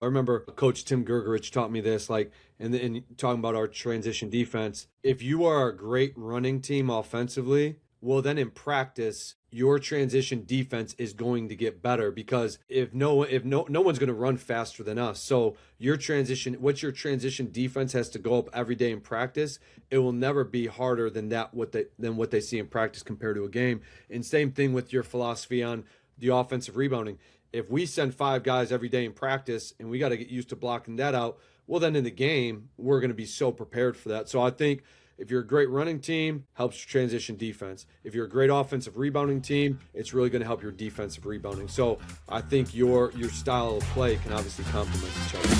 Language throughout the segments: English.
I remember Coach Tim Gergerich taught me this, like, and talking about our transition defense. If you are a great running team offensively, well, then in practice, your transition defense is going to get better because no one's going to run faster than us. So your transition defense has to go up every day in practice. It will never be harder than what they see in practice compared to a game. And same thing with your philosophy on the offensive rebounding. If we send 5 guys every day in practice and we got to get used to blocking that out, well, then in the game, we're going to be so prepared for that. So I think if you're a great running team, helps your transition defense. If you're a great offensive rebounding team, it's really going to help your defensive rebounding. So I think your style of play can obviously complement each other.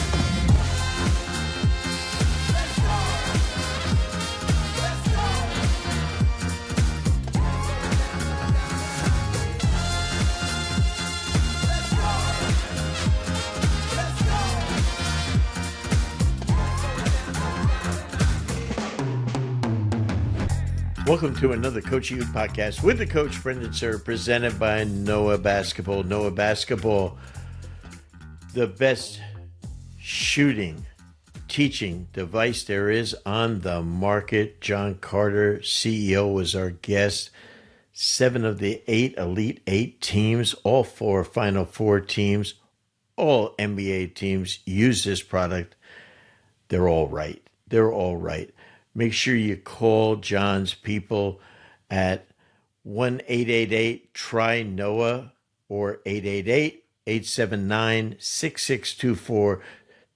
Welcome to another Coach You podcast with the Coach Brendan Suhr, presented by Noah Basketball. Noah Basketball, the best shooting, teaching device there is on the market. John Carter, CEO, was our guest. 7 of the 8 Elite 8 teams, all 4 Final Four teams, all NBA teams use this product. They're all right. They're all right. Make sure you call John's people at 1-888-TRY-NOAH or 888-879-6624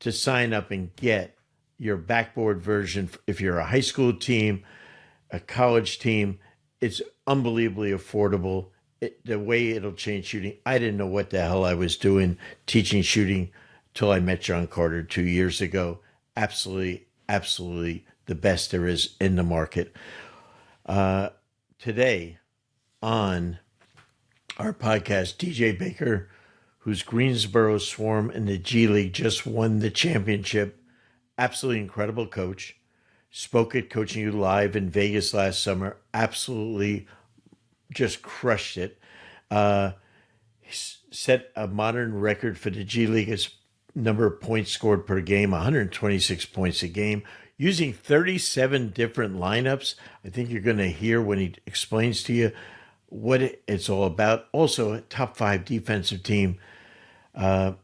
to sign up and get your backboard version. If you're a high school team, a college team, it's unbelievably affordable. The way it'll change shooting. I didn't know what the hell I was doing teaching shooting till I met John Carter 2 years ago. Absolutely, absolutely the best there is in the market. Today on our podcast, DJ Bakker, whose Greensboro Swarm in the G-League just won the championship. Absolutely incredible coach. Spoke at Coaching You Live in Vegas last summer. Absolutely just crushed it. He set a modern record for the G-League as number of points scored per game, 126 points a game, using 37 different lineups. I think you're going to hear when he explains to you what it's all about. Also, a top 5 defensive team. The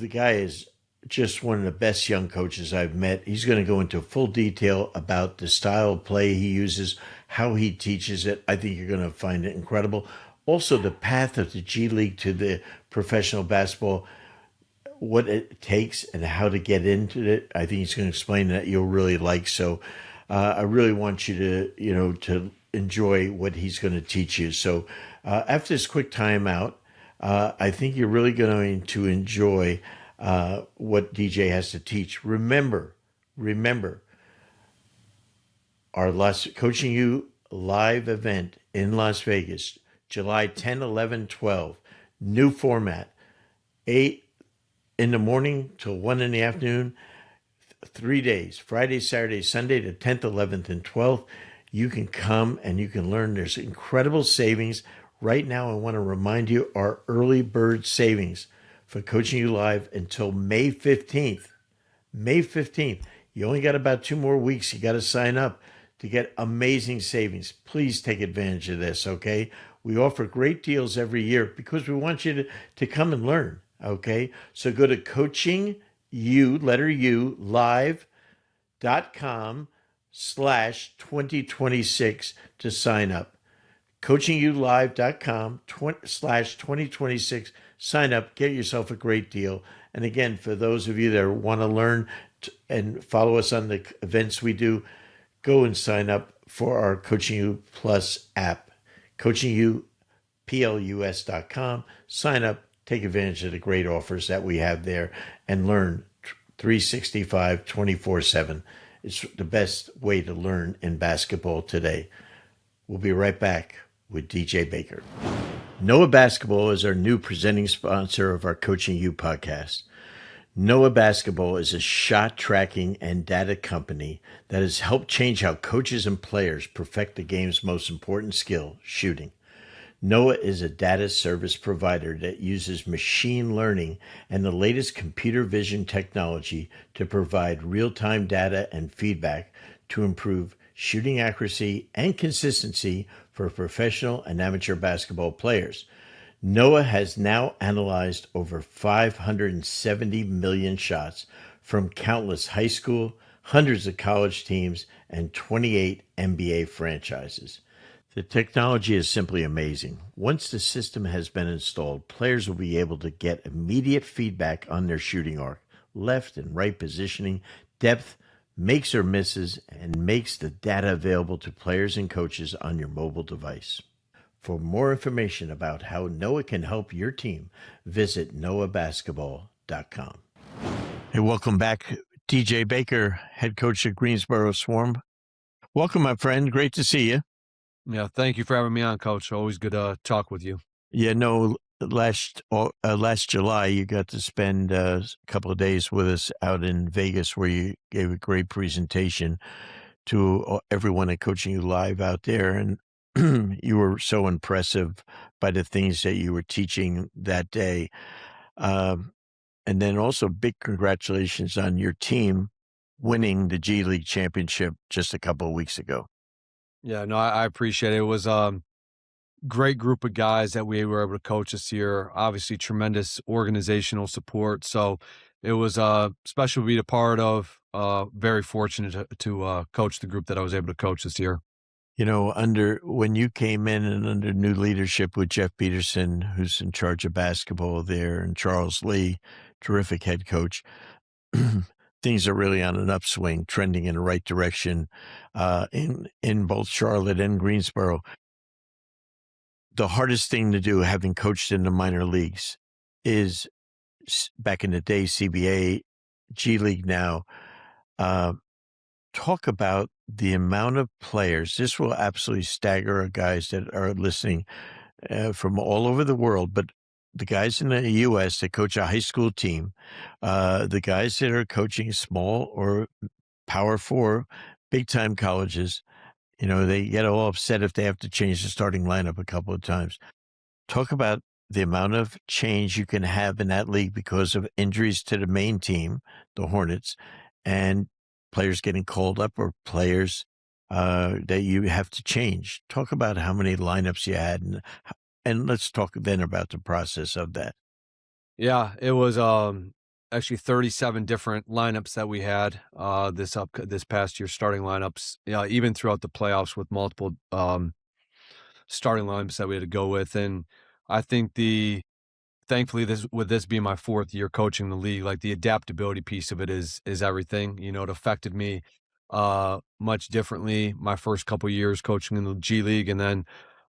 guy is just one of the best young coaches I've met. He's going to go into full detail about the style of play he uses, how he teaches it. I think you're going to find it incredible. Also, the path of the G League to the professional basketball, what it takes and how to get into it. I think he's going to explain that you'll really like. So I really want you to enjoy what he's going to teach you. So after this quick time out, I think you're really going to enjoy what DJ has to teach. Remember, our Coaching You live event in Las Vegas, July 10, 11, 12. New format, 8 in the morning till 1 in the afternoon, 3 days, Friday, Saturday, Sunday, the 10th, 11th, and 12th. You can come and you can learn. There's incredible savings. Right now, I want to remind you our early bird savings for Coaching You Live until May 15th. May 15th. You only got about 2 more weeks. You got to sign up to get amazing savings. Please take advantage of this, okay? We offer great deals every year because we want you to come and learn. Okay, so go to coachingyoulive.com/2026 to sign up. coachingyoulive.com/2026. Sign up, get yourself a great deal. And again, for those of you that want to learn and follow us on the events we do, go and sign up for our Coaching You Plus app. coachingyouplus.com. Sign up. Take advantage of the great offers that we have there and learn 365, 24/7. It's the best way to learn in basketball today. We'll be right back with DJ Bakker. Noah Basketball is our new presenting sponsor of our Coaching You podcast. Noah Basketball is a shot tracking and data company that has helped change how coaches and players perfect the game's most important skill, shooting. Noah is a data service provider that uses machine learning and the latest computer vision technology to provide real-time data and feedback to improve shooting accuracy and consistency for professional and amateur basketball players. Noah has now analyzed over 570 million shots from countless high school, hundreds of college teams, and 28 NBA franchises. The technology is simply amazing. Once the system has been installed, players will be able to get immediate feedback on their shooting arc, left and right positioning, depth, makes or misses, and makes the data available to players and coaches on your mobile device. For more information about how Noah can help your team, visit noahbasketball.com. Hey, welcome back, DJ Bakker, head coach at Greensboro Swarm. Welcome, my friend. Great to see you. Yeah, thank you for having me on, Coach. Always good to talk with you. Yeah, no, last July, you got to spend a couple of days with us out in Vegas where you gave a great presentation to everyone at Coaching You Live out there. And you were so impressive by the things that you were teaching that day. And then also big congratulations on your team winning the G-League Championship just a couple of weeks ago. Yeah, no, I appreciate it. It was great group of guys that we were able to coach this year. Obviously, tremendous organizational support. So it was special to be a part of. Very fortunate to coach the group that I was able to coach this year. You know, when you came in and under new leadership with Jeff Peterson, who's in charge of basketball there, and Charles Lee, terrific head coach, things are really on an upswing, trending in the right direction in both Charlotte and Greensboro. The hardest thing to do, having coached in the minor leagues, is back in the day, CBA, G-League now, talk about the amount of players. This will absolutely stagger our guys that are listening from all over the world, but the guys in the U.S. that coach a high school team, the guys that are coaching small or Power 4, big-time colleges, you know, they get all upset if they have to change the starting lineup a couple of times. Talk about the amount of change you can have in that league because of injuries to the main team, the Hornets, and players getting called up or players that you have to change. Talk about how many lineups you had, and let's talk then about the process of that. Yeah, it was actually 37 different lineups that we had this past year, starting lineups. Yeah, even throughout the playoffs with multiple starting lineups that we had to go with. And I think thankfully this being my fourth year coaching the league, like the adaptability piece of it is everything. You know, it affected me much differently my first couple years coaching in the G League, and then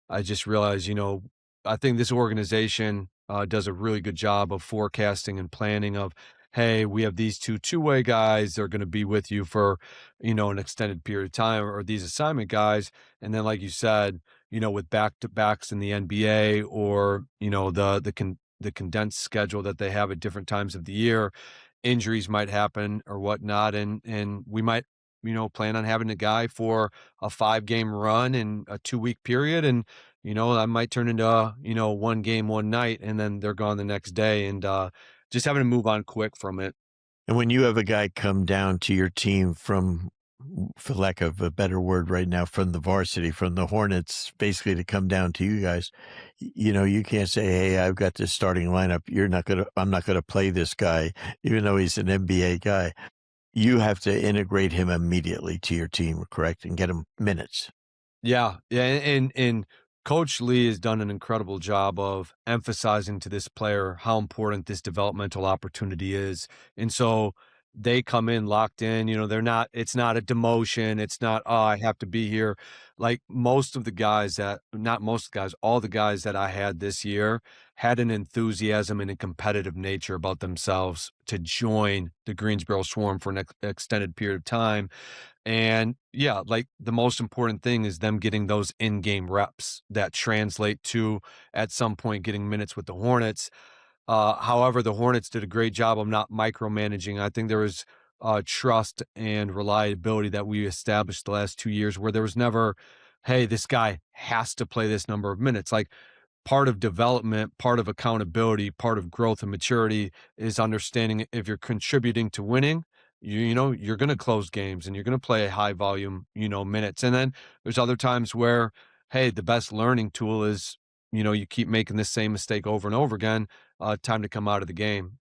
I just realized, you know, I think this organization does a really good job of forecasting and planning of, hey, we have these two-way guys. They're going to be with you for, you know, an extended period of time, or these assignment guys. And then, like you said, you know, with back-to-backs in the NBA, or, you know, the condensed schedule that they have at different times of the year, injuries might happen or whatnot. And we might, you know, plan on having a guy for a 5-game run in a 2-week period. And, you know, that might turn into, you know, 1 game, 1 night, and then they're gone the next day. And just having to move on quick from it. And when you have a guy come down to your team from, for lack of a better word right now, from the varsity, from the Hornets, basically to come down to you guys, you know, you can't say, hey, I've got this starting lineup. I'm not going to play this guy, even though he's an NBA guy. You have to integrate him immediately to your team, correct? And get him minutes. Yeah. Yeah. And Coach Lee has done an incredible job of emphasizing to this player how important this developmental opportunity is. And so they come in locked in, you know, it's not a demotion. It's not, oh, I have to be here. Like most of the guys not most of the guys, all the guys that I had this year had an enthusiasm and a competitive nature about themselves to join the Greensboro Swarm for an extended period of time. And yeah, like the most important thing is them getting those in-game reps that translate to at some point getting minutes with the Hornets. However, the Hornets did a great job of not micromanaging. I think there was trust and reliability that we established the last 2 years where there was never, hey, this guy has to play this number of minutes. Like part of development, part of accountability, part of growth and maturity is understanding if you're contributing to winning, you know, you're going to close games and you're going to play a high volume, minutes. And then there's other times where, hey, the best learning tool is, you keep making the same mistake over and over again. Time to come out of the game.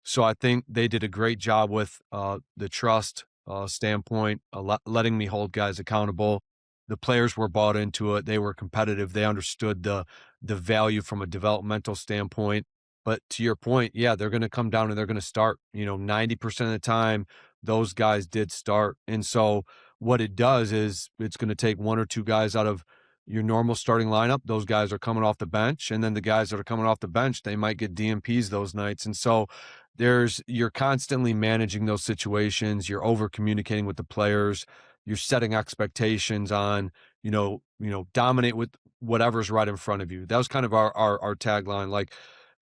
So I think they did a great job with the trust standpoint, letting me hold guys accountable. The players were bought into it. They were competitive. They understood the value from a developmental standpoint. But to your point, yeah, they're going to come down and they're going to start. 90% of the time, those guys did start. And so what it does is it's going to take one or two guys out of your normal starting lineup. Those guys are coming off the bench, and then the guys that are coming off the bench, they might get DMPs those nights. And so you're constantly managing those situations. You're over communicating with the players. You're setting expectations on, dominate with whatever's right in front of you. That was kind of our tagline. Like,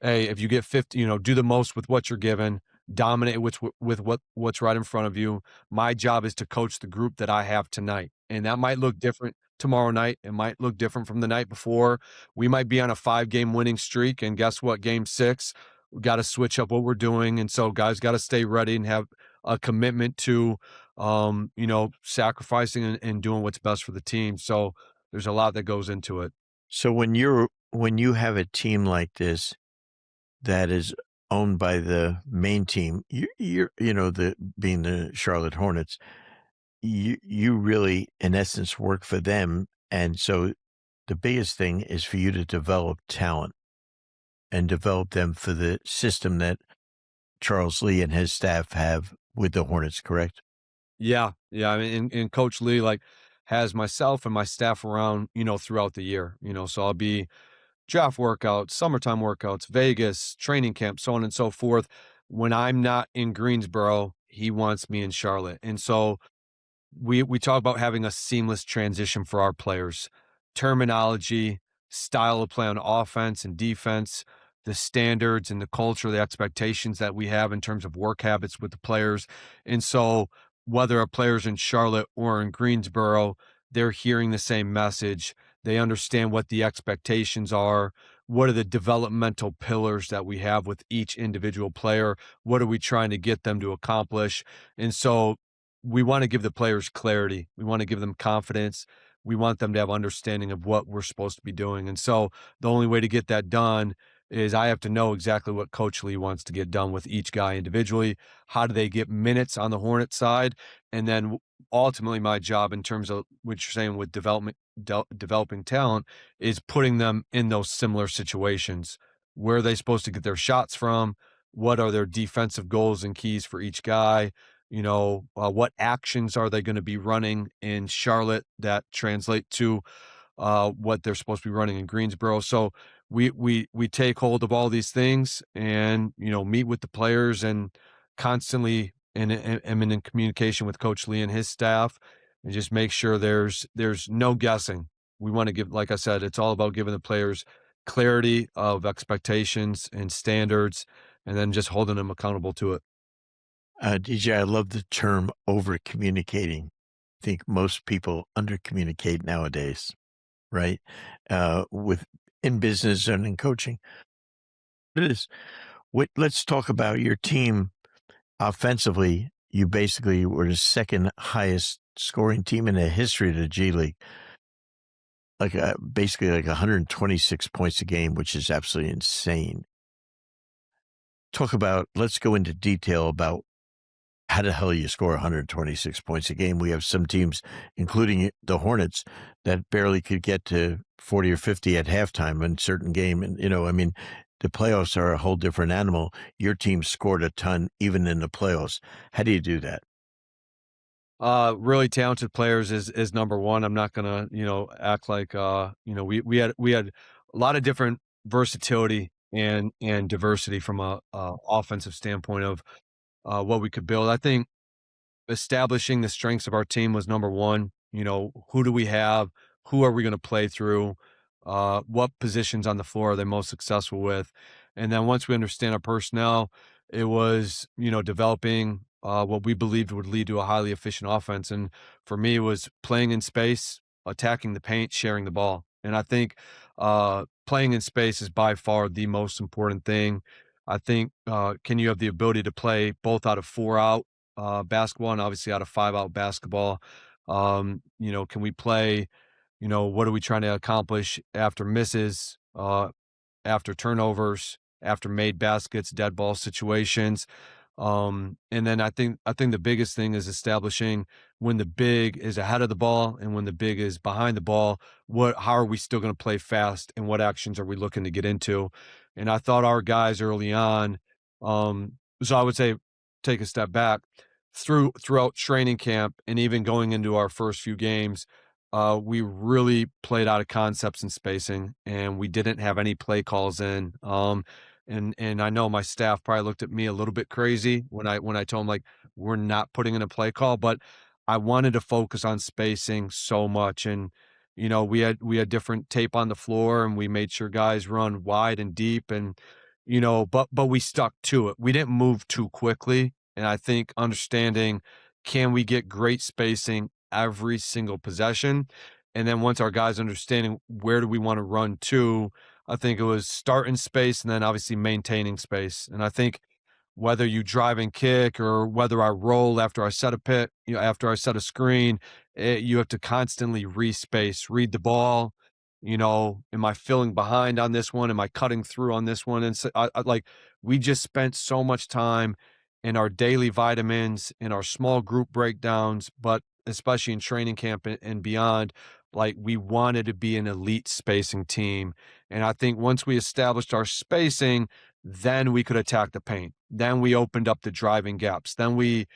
hey, if you get 50, do the most with what you're given, dominate with what's right in front of you. My job is to coach the group that I have tonight. And that might look different tomorrow night. It might look different from the night before. We might be on a 5-game winning streak. And guess what? Game 6, we got to switch up what we're doing. And so guys got to stay ready and have a commitment to, sacrificing and doing what's best for the team. So there's a lot that goes into it. So when you have a team like this that is owned by the main team, you're being the Charlotte Hornets, you really, in essence, work for them. And so the biggest thing is for you to develop talent and develop them for the system that Charles Lee and his staff have with the Hornets, correct? Yeah. Yeah. I mean, and Coach Lee, like, has myself and my staff around, throughout the year, so I'll be draft workouts, summertime workouts, Vegas, training camp, so on and so forth. When I'm not in Greensboro, he wants me in Charlotte. And so we talk about having a seamless transition for our players. Terminology, style of play on offense and defense, the standards and the culture, the expectations that we have in terms of work habits with the players. And so whether a player's in Charlotte or in Greensboro, they're hearing the same message. They understand what the expectations are. What are the developmental pillars that we have with each individual player? What are we trying to get them to accomplish? And so we want to give the players clarity. We want to give them confidence. We want them to have understanding of what we're supposed to be doing. And so the only way to get that done is I have to know exactly what Coach Lee wants to get done with each guy individually. How do they get minutes on the Hornet side? And then ultimately my job in terms of what you're saying with developing talent is putting them in those similar situations. Where are they supposed to get their shots from? What are their defensive goals and keys for each guy? What actions are they going to be running in Charlotte that translate to what they're supposed to be running in Greensboro? So we take hold of all these things and meet with the players and constantly and am in communication with Coach Lee and his staff and just make sure there's no guessing. We want to give, like I said, it's all about giving the players clarity of expectations and standards, and then just holding them accountable to it. DJ, I love the term over communicating. I think most people under communicate nowadays, right? With in business and in coaching. It is. Let's talk about your team offensively. You basically were the second highest scoring team in the history of the G League. Basically like 126 points a game, which is absolutely insane. Let's go into detail about how the hell you score 126 points a game. We have some teams, including the Hornets, that barely could get to 40 or 50 at halftime in a certain game. And, the playoffs are a whole different animal. Your team scored a ton, even in the playoffs. How do you do that? Really talented players is number one. I'm not gonna, act like, we had a lot of different versatility and diversity from a offensive standpoint of what we could build. I think establishing the strengths of our team was number one. Who do we have? Who are we going to play through? What positions on the floor are they most successful with? And then once we understand our personnel, it was, developing what we believed would lead to a highly efficient offense. And for me, it was playing in space, attacking the paint, sharing the ball. And I think playing in space is by far the most important thing. I think, can you have the ability to play both out of 4-out basketball and obviously out of 5-out basketball? Can we play, what are we trying to accomplish after misses, after turnovers, after made baskets, dead ball situations? And then I think the biggest thing is establishing when the big is ahead of the ball and when the big is behind the ball, how are we still going to play fast and what actions are we looking to get into? And I thought our guys early on, so I would say take a step back throughout training camp and even going into our first few games, we really played out of concepts and spacing, and we didn't have any play calls in. And I know my staff probably looked at me a little bit crazy when I told them, like, we're not putting in a play call, but I wanted to focus on spacing so much. And we had different tape on the floor, and we made sure guys run wide and deep, and but we stuck to it. We didn't move too quickly, and I think understanding, can we get great spacing every single possession? And then once our guys understanding where do we want to run to, I think it was starting space and then obviously maintaining space. And I think whether you drive and kick or whether I roll after I set a pick, after I set a screen, you have to constantly respace, read the ball. Am I filling behind on this one? Am I cutting through on this one? And so, we just spent so much time in our daily vitamins, in our small group breakdowns, but especially in training camp and beyond, like, we wanted to be an elite spacing team. And I think once we established our spacing, then we could attack the paint. Then we opened up the driving gaps. Then we,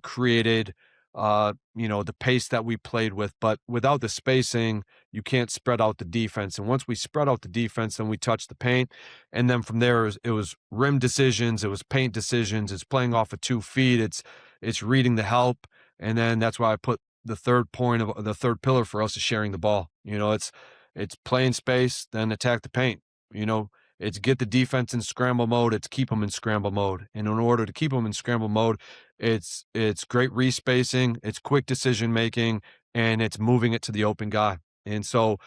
created, the pace that we played with. But without the spacing, you can't spread out the defense. And once we spread out the defense, then we touched the paint. And then from there, it was rim decisions. It was paint decisions. It's playing off of 2 feet. It's reading the help. And then that's why I put the third pillar for us is sharing the ball. It's play in space, then attack the paint. It's get the defense in scramble mode. It's keep them in scramble mode. And in order to keep them in scramble mode, it's great respacing, it's quick decision making, and it's moving it to the open guy. And so,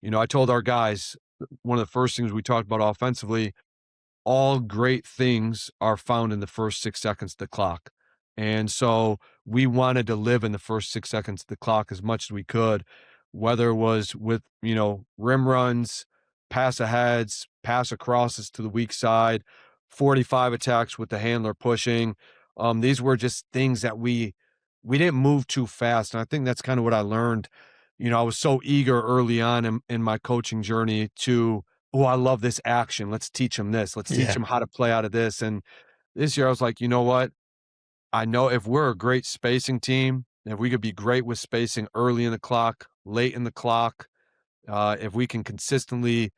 I told our guys, one of the first things we talked about offensively, all great things are found in the first 6 seconds of the clock. And so we wanted to live in the first 6 seconds of the clock as much as we could, whether it was with, rim runs, pass aheads, pass acrosses to the weak side, 45 attacks with the handler pushing. These were just things that we didn't move too fast. And I think that's kind of what I learned. I was so eager early on in my coaching journey to, oh, I love this action. Let's teach them this. Let's teach them how to play out of this. And this year I was like, you know what? I know if we're a great spacing team, if we could be great with spacing early in the clock, late in the clock, if we can consistently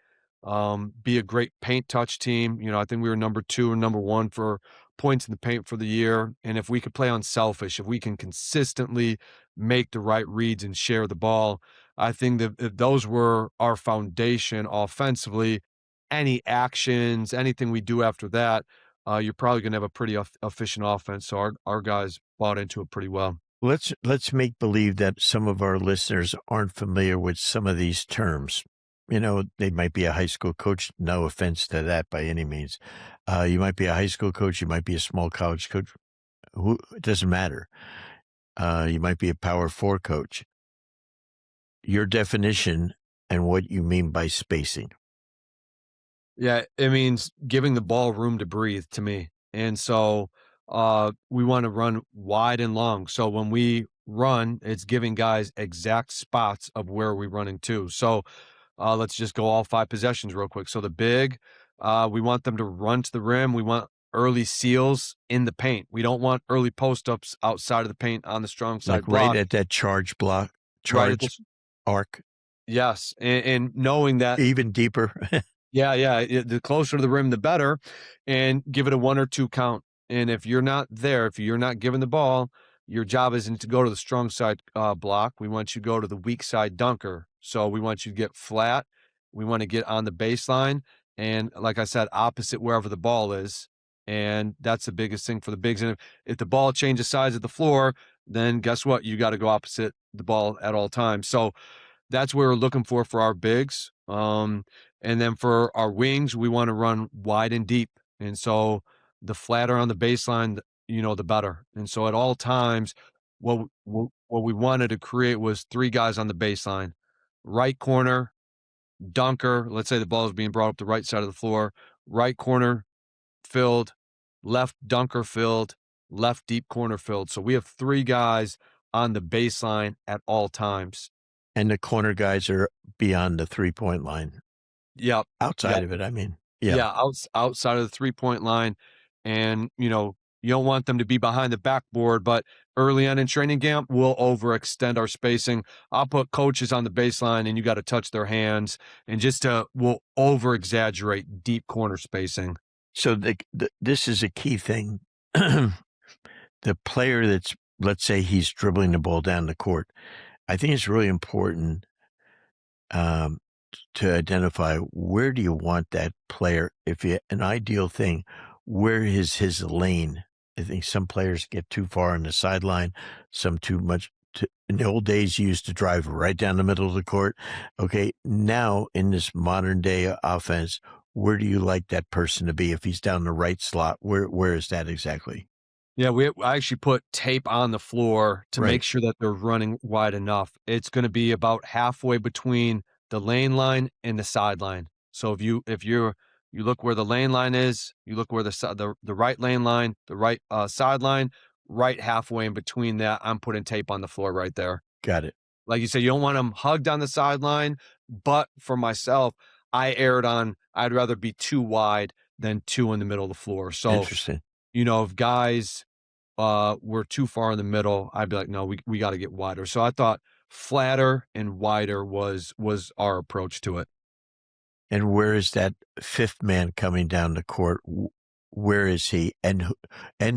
be a great paint touch team, I think we were number 2 or number 1 for points in the paint for the year. And if we could play unselfish, if we can consistently make the right reads and share the ball, I think that if those were our foundation offensively, any actions, anything we do after that, you're probably going to have a pretty efficient offense. So our guys bought into it pretty well. Let's make believe that some of our listeners aren't familiar with some of these terms. They might be a high school coach. No offense to that by any means. You might be a high school coach. You might be a small college coach. It doesn't matter. You might be a Power 4 coach. Your definition and what you mean by spacing. Yeah, it means giving the ball room to breathe to me. And so we want to run wide and long. So when we run, it's giving guys exact spots of where we're running to. So let's just go all 5 possessions real quick. So the big, we want them to run to the rim. We want early seals in the paint. We don't want early post-ups outside of the paint on the strong side block. Right at that charge arc. Yes, and knowing that. Even deeper. Yeah. The closer to the rim, the better, and give it a 1 or 2 count. And if you're not there, if you're not giving the ball, your job isn't to go to the strong side block. We want you to go to the weak side dunker. So we want you to get flat. We want to get on the baseline. And like I said, opposite wherever the ball is. And that's the biggest thing for the bigs. And if the ball changes sides of the floor, then guess what? You got to go opposite the ball at all times. So that's what we're looking for our bigs. And then for our wings, we want to run wide and deep. And so the flatter on the baseline, the better. And so at all times, what we wanted to create was three guys on the baseline, right corner, dunker. Let's say the ball is being brought up the right side of the floor, right corner filled, left dunker filled, left deep corner filled. So we have three guys on the baseline at all times. And the corner guys are beyond the 3-point line. Yep. Outside Yep. of it, I mean. Yeah, outside of the three-point line, and, you don't want them to be behind the backboard, but early on in training camp, we'll overextend our spacing. I'll put coaches on the baseline, and you gotta touch their hands, and we'll over-exaggerate deep corner spacing. So this is a key thing. The player that's, let's say he's dribbling the ball down the court, I think it's really important to identify where do you want that player, if you an ideal thing, where is his lane? I think some players get too far on the sideline, some too much. In the old days, you used to drive right down the middle of the court. Okay, now in this modern day offense, where do you like that person to be? If he's down the right slot, where is that exactly? Yeah, I actually put tape on the floor to make sure that they're running wide enough. It's gonna be about halfway between the lane line and the sideline. So if you look where the lane line is, you look where the right lane line, the right sideline, right halfway in between that, I'm putting tape on the floor right there. Got it. Like you said, you don't want them hugged on the sideline, but for myself, I'd rather be two wide than two in the middle of the floor. So, Interesting. if guys were too far in the middle, I'd be like, no, we got to get wider. So I thought flatter and wider was our approach to it. And where is that fifth man coming down the court? Where is he? And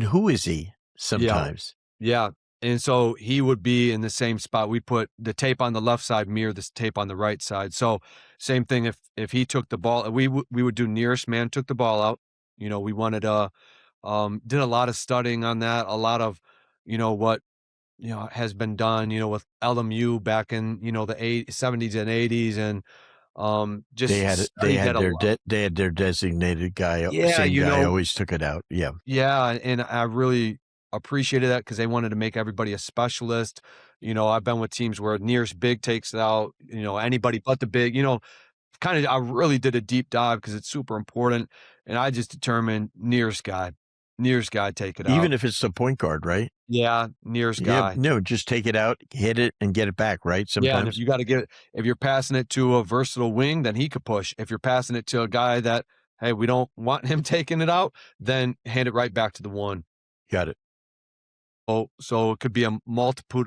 who is he sometimes? Yeah. And so he would be in the same spot. We put the tape on the left side, mirror this tape on the right side. So same thing. If he took the ball, we would do nearest man took the ball out. We wanted did a lot of studying on that. A lot of, what has been done. With LMU back in the 70s and 80s, and just they had their designated guy. Yeah, Same guy always took it out. Yeah. Yeah, and I really appreciated that because they wanted to make everybody a specialist. I've been with teams where nearest big takes it out, anybody but the big, I really did a deep dive because it's super important. And I just determined nearest guy take it out. Even if it's the point guard, right? Yeah, nearest guy. No, just take it out, hit it, and get it back, right? Sometimes. Yeah, and if you got to if you're passing it to a versatile wing, then he could push. If you're passing it to a guy that, hey, we don't want him taking it out, then hand it right back to the one. Got it. Oh, so it could be a multiple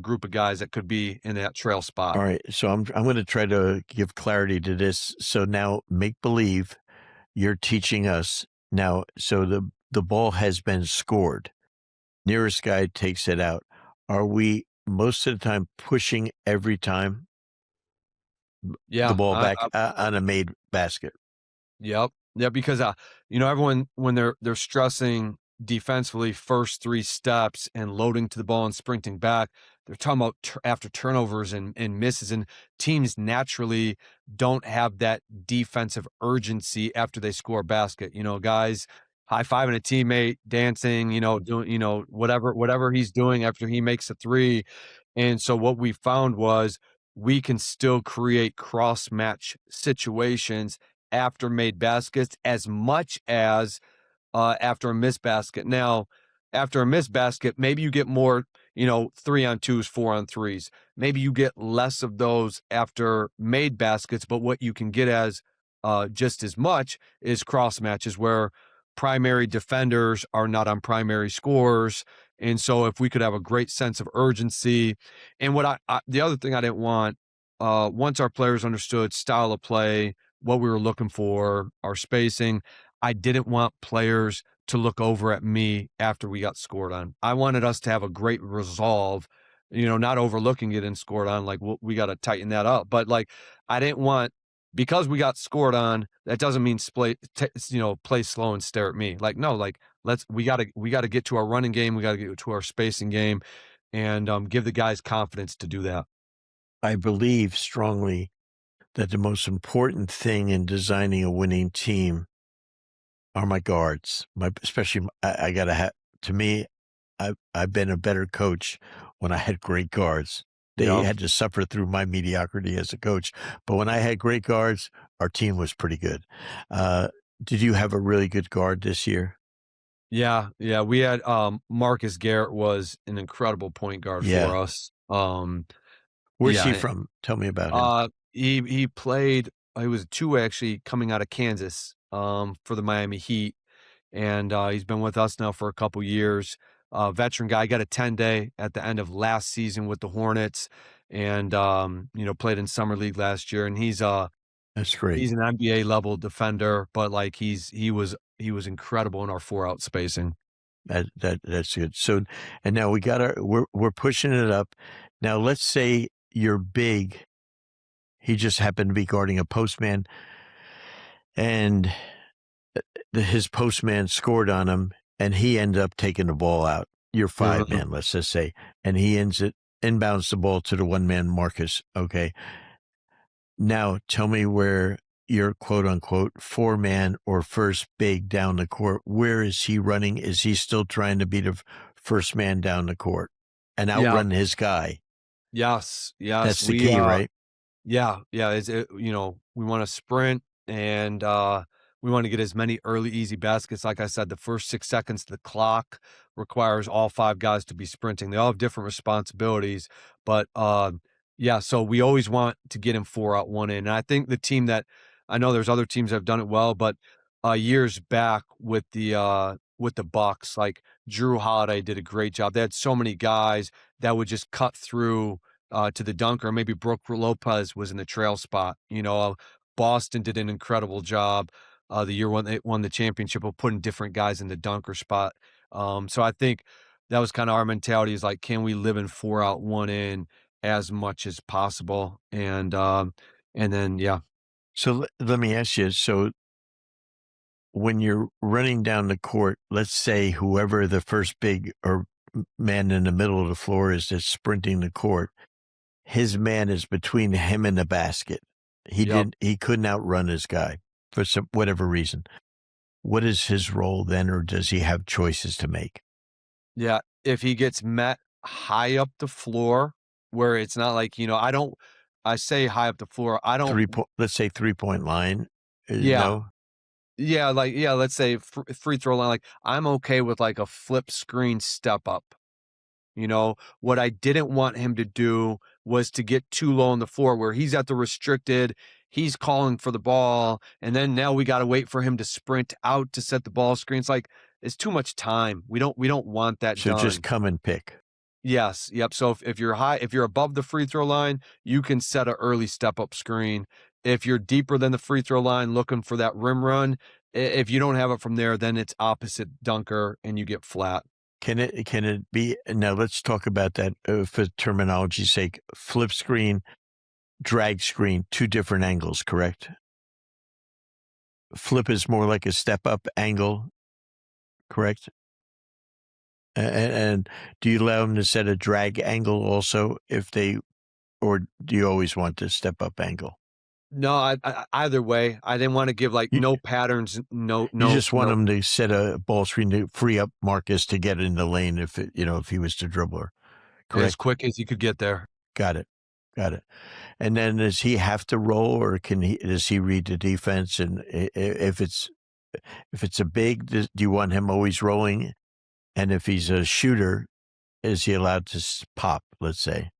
group of guys that could be in that trail spot. All right, so I'm going to try to give clarity to this. So now, make believe you're teaching us now. So the ball has been scored. Nearest guy takes it out. Are we most of the time pushing every time? Yeah, the ball back on a made basket. Yep. Yeah, because everyone when they're stressing defensively first three steps and loading to the ball and sprinting back, they're talking about after turnovers and misses, and teams naturally don't have that defensive urgency after they score a basket. Guys high-fiving a teammate, dancing, doing, whatever he's doing after he makes a three. And so what we found was we can still create cross-match situations after made baskets as much as after a missed basket. Now, after a missed basket, maybe you get more, 3-on-2s, 4-on-3s. Maybe you get less of those after made baskets, but what you can get as just as much is cross matches where primary defenders are not on primary scorers. And so if we could have a great sense of urgency, and what the other thing I didn't want, once our players understood style of play, what we were looking for, our spacing, I didn't want players to look over at me after we got scored on. I wanted us to have a great resolve, not overlooking it and scored on, like we got to tighten that up. But like, I didn't want, because we got scored on, that doesn't mean play slow and stare at me. Like, no, like we got to get to our running game. We got to get to our spacing game and give the guys confidence to do that. I believe strongly that the most important thing in designing a winning team are my guards. Especially, I gotta have. To me, I've been a better coach when I had great guards. They Yeah. had to suffer through my mediocrity as a coach, but when I had great guards, our team was pretty good. Uh, did you have a really good guard this year? Yeah, yeah, we had, Marcus Garrett was an incredible point guard Yeah. for us. Where's he Yeah, from? Tell me about him. he played he was a 2 actually coming out of Kansas, for the Miami Heat, and, he's been with us now for a couple years. Veteran guy, got a 10-day at the end of last season with the Hornets and, played in summer league last year, and That's great. he's an NBA level defender, but, like, he was incredible in our 4-out spacing. That's good. So, and now we're pushing it up. Now let's say you're big. He just happened to be guarding a postman, and his postman scored on him, and he ended up taking the ball out. You're five Mhm. man, let's just say, and he inbounds the ball to the one man Marcus. Okay, now tell me where your quote unquote four man or first big down the court. Where is he running? Is he still trying to be the first man down the court and Yeah. outrun his guy? Yes, yes, That's the key, right? yeah, yeah, we wanna sprint and, we wanna get as many early easy baskets. Like I said, the first 6 seconds of the clock requires all 5 guys to be sprinting. They all have different responsibilities, but, yeah, so we always want to get him 4 out, 1 in, and I think the team that I know there's other teams that have done it well, but, years back with the Bucks, like, Drew Holiday did a great job. They had so many guys that would just cut through to the dunker. Maybe Brooke Lopez was in the trail spot. Boston did an incredible job the year when they won the championship of putting different guys in the dunker spot. So I think that was kind of our mentality is like, can we live in 4 out, 1 in as much as possible? And then, yeah, So let me ask you. So when you're running down the court, let's say whoever the first big or man in the middle of the floor is that's sprinting the court, his man is between him and the basket. yep. He couldn't outrun his guy for some whatever reason. What is his role then, or does he have choices to make? Yeah. If he gets met high up the floor where it's not like, I say high up the floor. I don't, Let's say 3-point line. yeah. No, Yeah, like let's say free throw line. Like I'm okay with like a flip screen step up. What I didn't want him to do was to get too low on the floor where he's at the restricted, he's calling for the ball, and then now we got to wait for him to sprint out to set the ball screen. It's like it's too much time. We don't want that so just done. come and pick. Yes, yep. So if you're high, if you're above the free throw line, you can set an early step up screen. If you're deeper than the free throw line looking for that rim run, if you don't have it from there, then it's opposite dunker and you get flat. Can it be now? Let's talk about that for terminology's sake. Flip screen, drag screen, two different angles, correct? Flip is more like a step up angle, correct? And do you allow them to set a drag angle also if they, or do you always want the step up angle? No, either way, I didn't want to give like You, no patterns, no, you no, just want no, them to set a ball screen to free up Marcus to get in the lane if he was the dribbler, as correct? quick as you could get there. Got it. Got it. And then does he have to roll, or does he read the defense? And if it's a big, do you want him always rolling? And if he's a shooter, is he allowed to pop? Let's say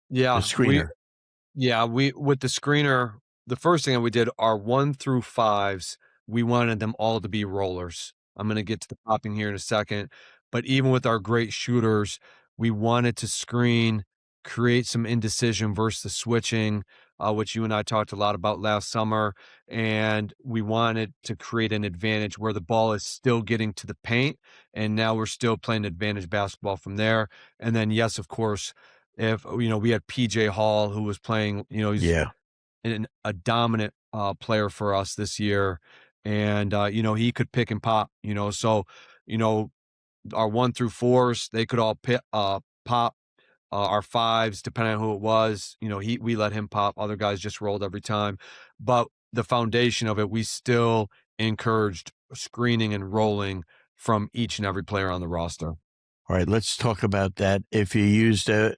the Yeah, screener. we with the screener, the first thing that we did, our 1 through 5s, we wanted them all to be rollers. I'm gonna get to the popping here in a second, but even with our great shooters, we wanted to screen, create some indecision versus the switching, which you and I talked a lot about last summer, and we wanted to create an advantage where the ball is still getting to the paint, and now we're still playing advantage basketball from there, and then, yes, of course, if, we had PJ Hall who was playing, he's Yeah. a dominant player for us this year. And, he could pick and pop, so, you know, our 1 through 4s, they could all pop. our fives, depending on who it was. We let him pop. Other guys just rolled every time. But the foundation of it, we still encouraged screening and rolling from each and every player on the roster. All right, let's talk about that. If you used a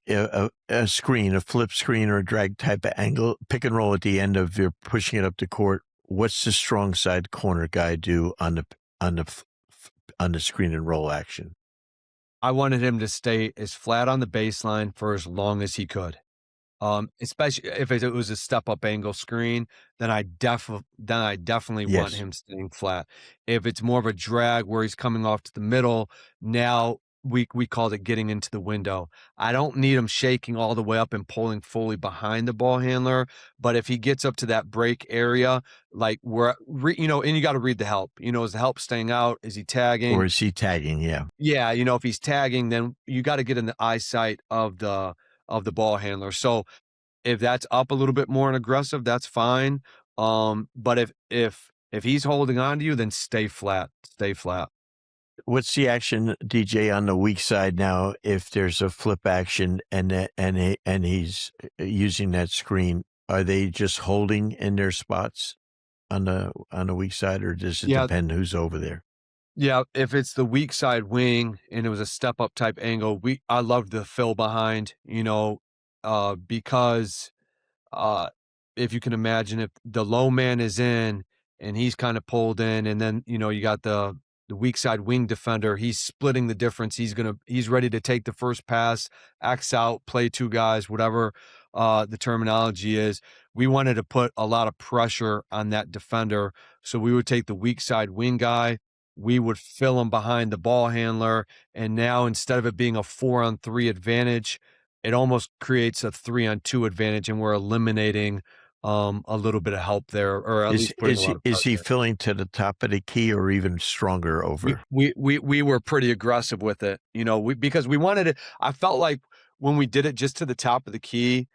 screen, a flip screen or a drag type of angle, pick and roll at the end of your pushing it up the court, what's the strong side corner guy do on the screen and roll action? I wanted him to stay as flat on the baseline for as long as he could. Especially if it was a step up angle screen, then I definitely want Yes. him staying flat. If it's more of a drag where he's coming off to the middle, now we called it getting into the window. I don't need him shaking all the way up and pulling fully behind the ball handler, but if he gets up to that break area, like and you got to read the help. Is the help staying out? Is he tagging? Or is he tagging? Yeah. Yeah, if he's tagging, then you got to get in the eyesight of the ball handler. So if that's up a little bit more and aggressive, that's fine. But if he's holding on to you, then stay flat. Stay flat. What's the action, DJ, on the weak side now? If there's a flip action and he's using that screen, are they just holding in their spots on the weak side, or does it depend who's over there? Yeah, if it's the weak side wing and it was a step up type angle, I loved the fill behind, because if you can imagine, if the low man is in and he's kind of pulled in, and then you got the weak side wing defender, he's splitting the difference. He's ready to take the first pass, X out, play two guys, whatever the terminology is. We wanted to put a lot of pressure on that defender, so we would take the weak side wing guy. We would fill him behind the ball handler, and now instead of it being a 4-on-3 advantage, it almost creates a 3-on-2 advantage, and we're eliminating a little bit of help there, or at least putting a lot of pressure. Is he filling to the top of the key or even stronger over? We were pretty aggressive with it, because we wanted it. I felt like when we did it just to the top of the key,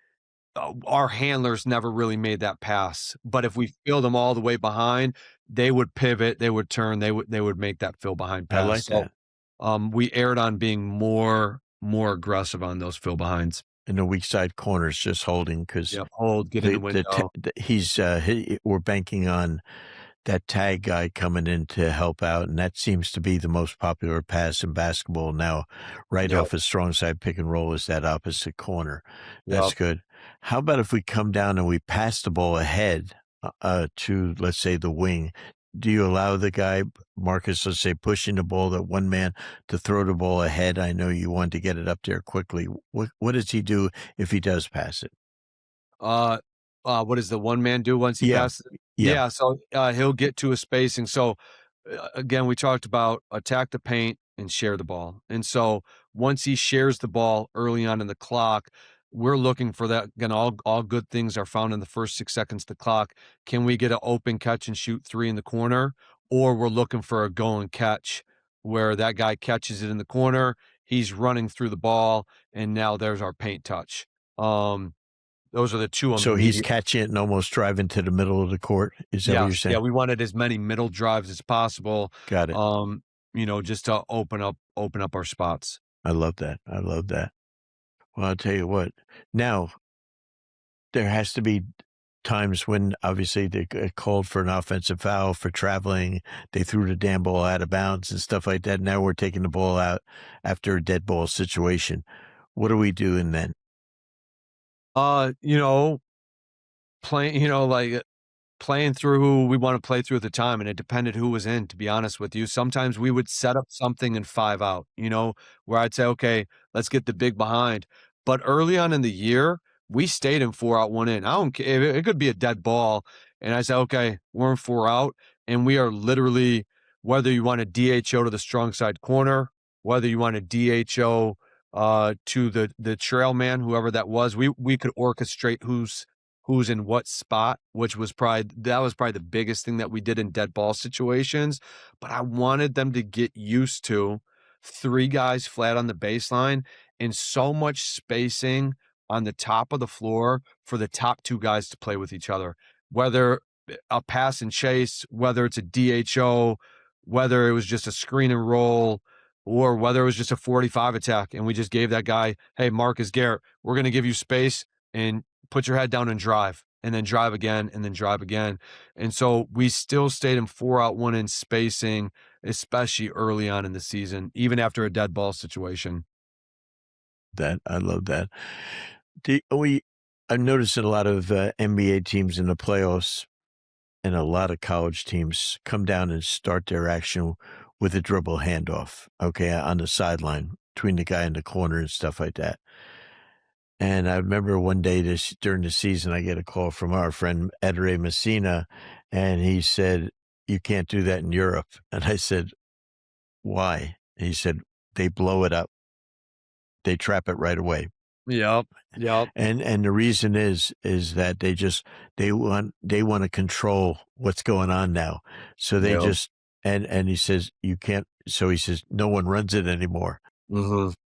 our handlers never really made that pass. But if we filled them all the way behind, they would pivot, they would turn, they would make that fill behind pass. I like that. We erred on being more aggressive on those fill behinds. And the weak side corners just holding because get in the window. We're banking on that tag guy coming in to help out, and that seems to be the most popular pass in basketball now. Off a strong side pick and roll is that opposite corner. That's good. How about if we come down and we pass the ball ahead to, let's say, the wing? Do you allow the guy, Marcus, let's say, pushing the ball, that one man, to throw the ball ahead? I know you want to get it up there quickly. What does he do if he does pass it? What does the one man do once he passes it? Yeah, so he'll get to a spacing. So again, we talked about attack the paint and share the ball. And so once he shares the ball early on in the clock, we're looking for that. Again, all good things are found in the first 6 seconds of the clock. Can we get an open catch and shoot three in the corner? Or we're looking for a go and catch where that guy catches it in the corner, he's running through the ball, and now there's our paint touch. Those are the two. So he's catching it and almost driving to the middle of the court. Is that what you're saying? Yeah, we wanted as many middle drives as possible. Got it. Just to open up our spots. I love that. Well, I'll tell you what. Now, there has to be times when obviously they get called for an offensive foul for traveling. They threw the damn ball out of bounds and stuff like that. Now we're taking the ball out after a dead ball situation. What are we doing then? Playing through who we want to play through at the time, and it depended who was in, to be honest with you. Sometimes we would set up something and 5 out, where I'd say, okay, let's get the big behind. But early on in the year, we stayed in 4 out, 1 in. I don't care. It could be a dead ball. And I said, okay, we're in 4 out, and we are literally, whether you want to DHO to the strong side corner, whether you want to DHO to the trail man, whoever that was, we could orchestrate who's in what spot, which was probably the biggest thing that we did in dead ball situations. But I wanted them to get used to 3 guys flat on the baseline and so much spacing on the top of the floor for the top 2 guys to play with each other, whether a pass and chase, whether it's a DHO, whether it was just a screen and roll, or whether it was just a 45 attack and we just gave that guy, hey, Marcus Garrett, we're going to give you space and put your head down and drive, and then drive again, and then drive again. And so we still stayed in 4-out 1-in spacing, especially early on in the season, even after a dead ball situation. I love that. I've noticed that a lot of NBA teams in the playoffs and a lot of college teams come down and start their action with a dribble handoff, okay, on the sideline between the guy in the corner and stuff like that. And I remember one day during the season, I get a call from our friend Edere Messina, and he said, "You can't do that in Europe." And I said, "Why?" And he said, "They blow it up. They trap it right away." Yep. And the reason is that they want to control what's going on now. So they Yep. just and he says you can't. So he says no one runs it anymore,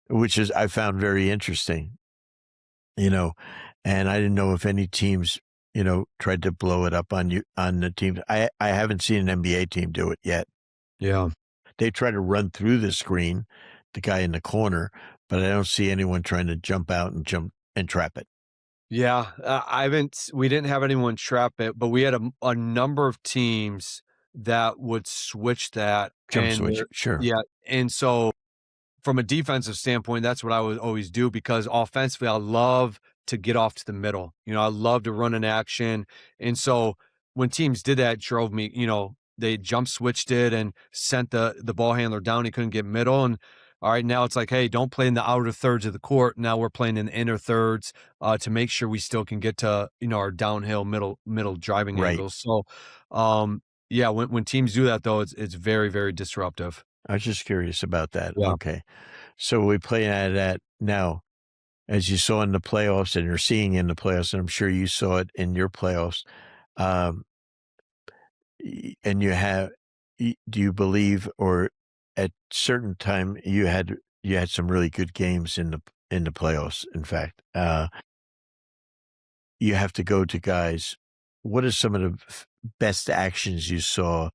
which is I found very interesting. And I didn't know if any teams tried to blow it up on the teams. I haven't seen an NBA team do it yet. Yeah. They try to run through the screen, the guy in the corner, but I don't see anyone trying to jump out and trap it. Yeah, we didn't have anyone trap it, but we had a number of teams that would switch that. Jump And switch, sure. yeah, and so from a defensive standpoint, that's what I would always do, because offensively, I love to get off to the middle. I love to run an action. And so when teams did that, it drove me, they jump switched it and sent the ball handler down. He couldn't get middle. And all right, now it's like, hey, don't play in the outer thirds of the court. Now we're playing in the inner thirds to make sure we still can get to, our downhill middle driving Right. angles. So yeah, when teams do that though, it's very, very disruptive. I was just curious about that. Yeah. Okay. So we play at that now, as you saw in the playoffs and you're seeing in the playoffs, and I'm sure you saw it in your playoffs. And do you believe, or at certain time you had some really good games in the playoffs? In fact, you have to go to guys. What are some of the best actions you saw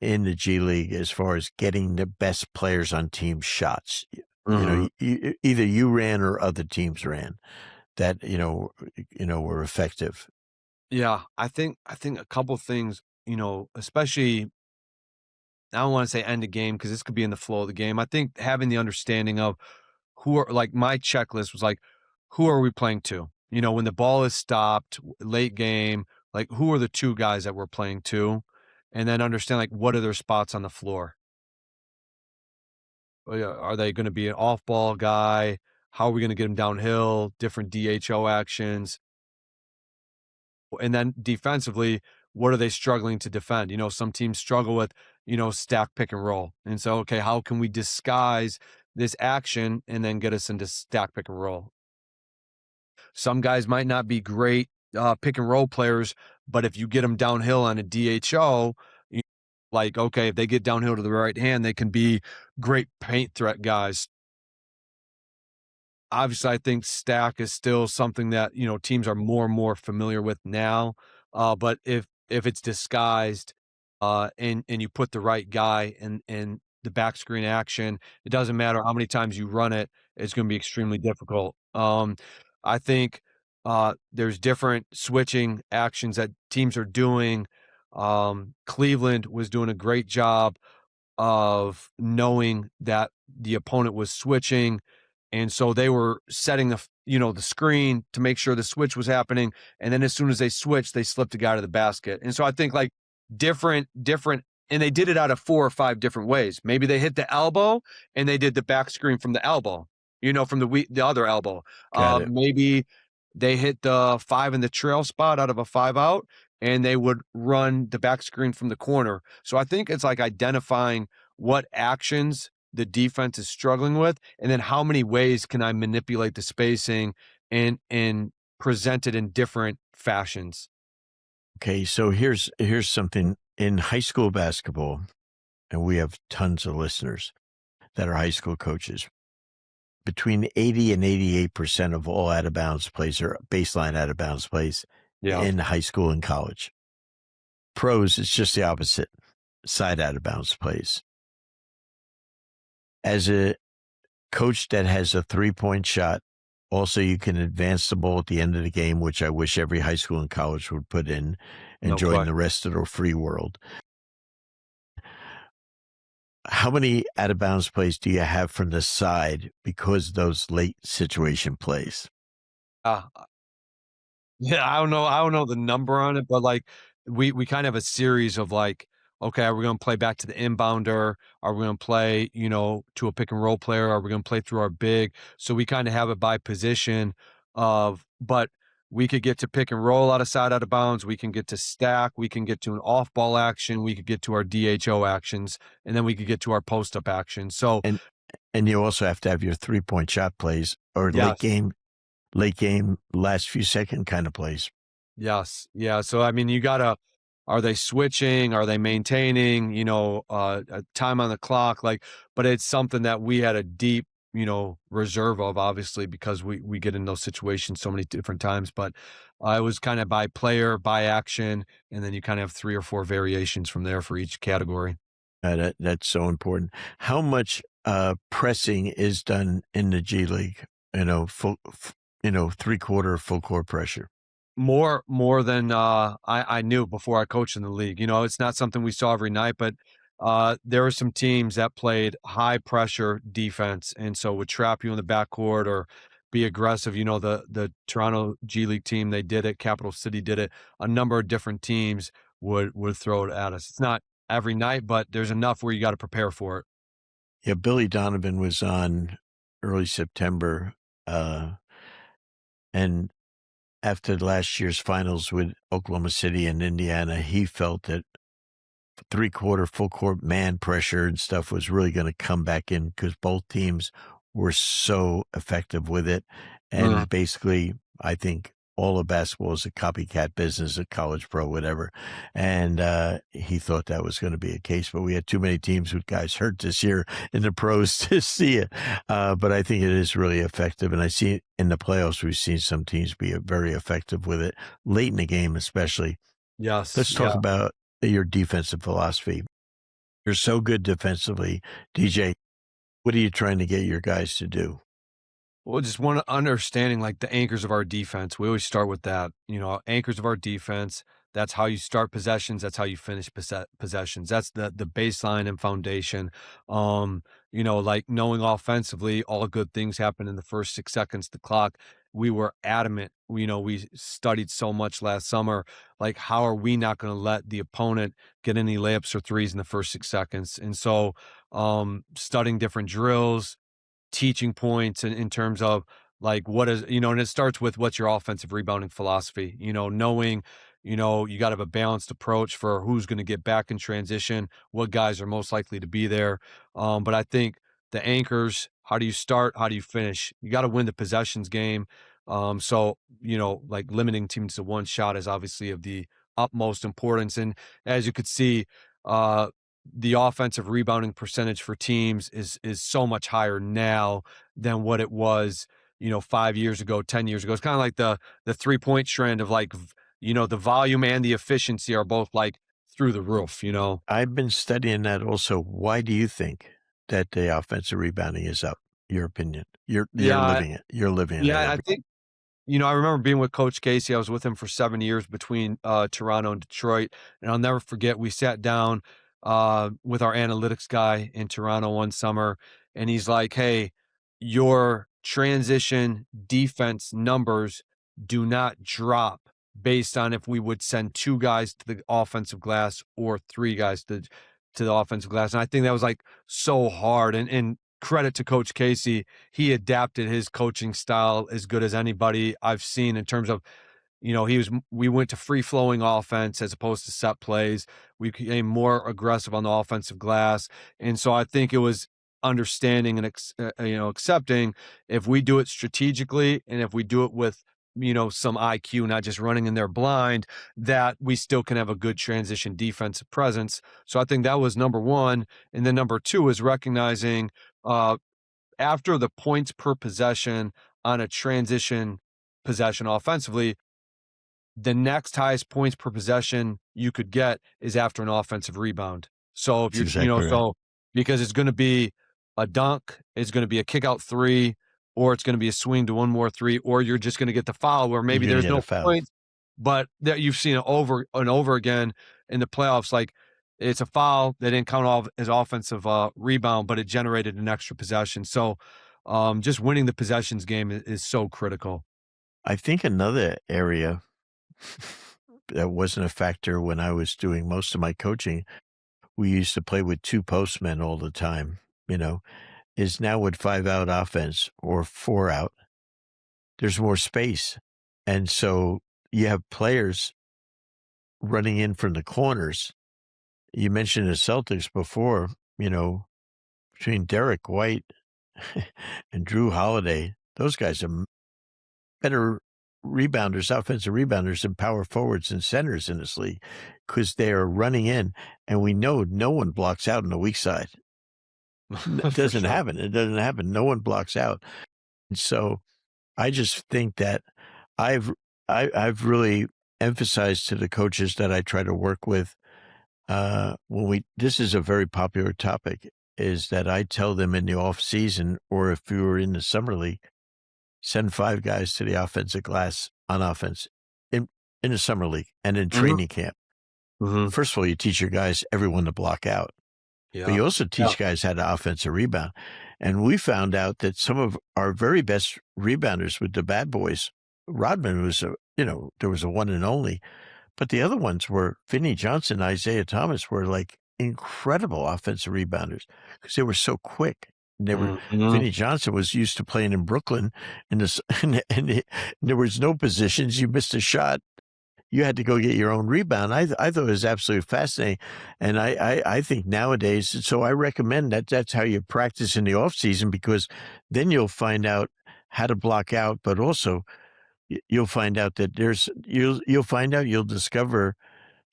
in the G League as far as getting the best players on team shots? Either you ran or other teams ran that were effective. Yeah, I think a couple things, especially, I don't want to say end of game because this could be in the flow of the game. I think having the understanding of who are, like, my checklist was like, who are we playing to? When the ball is stopped late game, like, who are the two guys that we're playing to? And then understand, like, what are their spots on the floor? Are they going to be an off ball guy? How are we going to get them downhill? Different DHO actions. And then defensively, what are they struggling to defend? Some teams struggle with, stack pick and roll. And so, okay, how can we disguise this action and then get us into stack pick and roll? Some guys might not be great pick and roll players, but if you get them downhill on a DHO, like, okay, if they get downhill to the right hand, they can be great paint threat guys. Obviously, I think stack is still something that, teams are more and more familiar with now. But if it's disguised, and you put the right guy in the back screen action, it doesn't matter how many times you run it, it's going to be extremely difficult. I think there's different switching actions that teams are doing. Cleveland was doing a great job of knowing that the opponent was switching, and so they were setting the screen to make sure the switch was happening. And then as soon as they switched, they slipped a guy to the basket. And so I think, like, different, and they did it out of 4 or 5 different ways. Maybe they hit the elbow and they did the back screen from the elbow, from the other elbow. Got it. Maybe they hit the 5 in the trail spot out of a 5-out, and they would run the back screen from the corner. So I think it's like identifying what actions the defense is struggling with, and then how many ways can I manipulate the spacing and present it in different fashions. Okay, so here's something in high school basketball, and we have tons of listeners that are high school coaches. Between 80 and 88% of all out of bounds plays are baseline out of bounds plays in high school and college. Pros, it's just the opposite. Side out of bounds plays. As a coach that has a 3-point shot, also you can advance the ball at the end of the game, which I wish every high school and college would put in and No join the question. rest of the free world. How many out of bounds plays do you have from the side because of those late situation plays? Uh, Yeah, I don't know the number on it, but, like, we kind of have a series of, like, okay, are we gonna play back to the inbounder? Are we gonna play, to a pick and roll player? Are we gonna play through our big? So we kinda have it by position but we could get to pick and roll out of bounds, we can get to stack, we can get to an off ball action, we could get to our DHO actions, and then we could get to our post up action. So, And and you also have to have your 3-point shot plays or yes. late game, last few second kind of plays. Yes. Yeah. So, I mean, are they switching? Are they maintaining, a time on the clock? Like, but it's something that we had a deep, reserve of, obviously, because we get in those situations so many different times. But it was kind of by player, by action, and then you kind of have 3 or 4 variations from there for each category. That's so important. How much pressing is done in the G League? Three-quarter full court pressure. More than, I knew before I coached in the league. It's not something we saw every night, but, there were some teams that played high pressure defense, and so would trap you in the backcourt or be aggressive. The Toronto G League team, they did it, Capital City did it. A number of different teams would throw it at us. It's not every night, but there's enough where you gotta prepare for it. Yeah, Billy Donovan was on early September, and after last year's finals with Oklahoma City and Indiana, he felt that three-quarter full court man pressure and stuff was really going to come back in because both teams were so effective with it. Mm, And basically, I think all of basketball is a copycat business, a college pro, whatever. And he thought that was going to be a case, but we had too many teams with guys hurt this year in the pros to see it. But I think it is really effective. And I see it in the playoffs, we've seen some teams be very effective with it late in the game, especially. yes, Let's talk yeah. about your defensive philosophy. You're so good defensively, DJ. What are you trying to get your guys to do? Well, just one understanding like the anchors of our defense. We always start with that. Anchors of our defense. That's how you start possessions. That's how you finish possessions. That's the baseline and foundation. Like knowing offensively, all good things happen in the first 6 seconds of the clock. We were adamant. We studied so much last summer. Like, how are we not going to let the opponent get any layups or threes in the first 6 seconds? And so, studying different drills, teaching points in terms of like what is and it starts with what's your offensive rebounding philosophy, knowing you got to have a balanced approach for who's going to get back in transition, what guys are most likely to be there. But I think the anchors, how do you start, how do you finish? You got to win the possessions game. So like limiting teams to one shot is obviously of the utmost importance. And as you could see, uh the offensive rebounding percentage for teams is so much higher now than what it was, 5 years ago, 10 years ago. It's kind of like the 3-point trend of like, the volume and the efficiency are both like through the roof. I've been studying that also. Why do you think that the offensive rebounding is up? Your opinion. You're Yeah, living it. You're living it yeah, I every. think I remember being with Coach Casey. I was with him for 7 years between, Toronto and Detroit, and I'll never forget, we sat down, with our analytics guy in Toronto one summer, and he's like, "Hey, your transition defense numbers do not drop based on if we would send 2 guys to the offensive glass or 3 guys to the offensive glass." And I think that was, like, so hard, and credit to Coach Casey, he adapted his coaching style as good as anybody I've seen in terms of, we went to free flowing offense as opposed to set plays. We became more aggressive on the offensive glass. And so I think it was understanding and accepting, if we do it strategically and if we do it with, some IQ, not just running in there blind, that we still can have a good transition defensive presence. So I think that was number one. And then number two is recognizing, uh, after the points per possession on a transition possession offensively, the next highest points per possession you could get is after an offensive rebound. So if That's you're, exactly right. so because it's going to be a dunk, it's going to be a kick out three, or it's going to be a swing to one more three, or you're just going to get the foul where maybe You're going to there's get a no foul. points, but that you've seen it over and over again in the playoffs. Like it's a foul. They didn't count off as offensive rebound, but it generated an extra possession. So just winning the possessions game is so critical. I think another area that wasn't a factor when I was doing most of my coaching, we used to play with two postmen all the time, is now with 5-out offense or 4-out, there's more space. And so you have players running in from the corners. You mentioned the Celtics before, between Derek White and Drew Holiday, those guys are better rebounders, offensive rebounders than power forwards and centers in this league because they are running in, and we know no one blocks out on the weak side. It doesn't happen. It doesn't happen. No one blocks out. And so I just think that I've really emphasized to the coaches that I try to work with this is a very popular topic, is that I tell them in the off season, or if we were in the summer league, send 5 guys to the offensive glass on offense in the summer league and in training camp. First of all, you teach your guys everyone to block out. Yeah. But you also teach guys how to offensive rebound. And we found out that some of our very best rebounders with the bad boys, Rodman was, there was a one and only, but the other ones were Finney Johnson, Isaiah Thomas were like incredible offensive rebounders because they were so quick. And they were Finney Johnson was used to playing in Brooklyn, and there was no positions. You missed a shot, you had to go get your own rebound. I thought it was absolutely fascinating, and I think nowadays. So I recommend that's how you practice in the off season, because then you'll find out how to block out, but also you'll find out that you'll discover,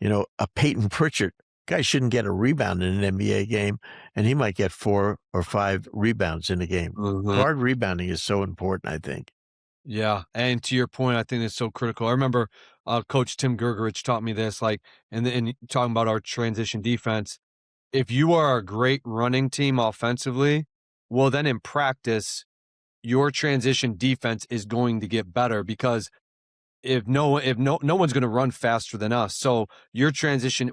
a Peyton Pritchard. Guy shouldn't get a rebound in an NBA game, and he might get 4 or 5 rebounds in a game. Guard rebounding is so important, I think. Yeah, and to your point, I think it's so critical. I remember Coach Tim Gergerich taught me this, like, and talking about our transition defense. If you are a great running team offensively, well, then in practice, your transition defense is going to get better, because no one's going to run faster than us. So your transition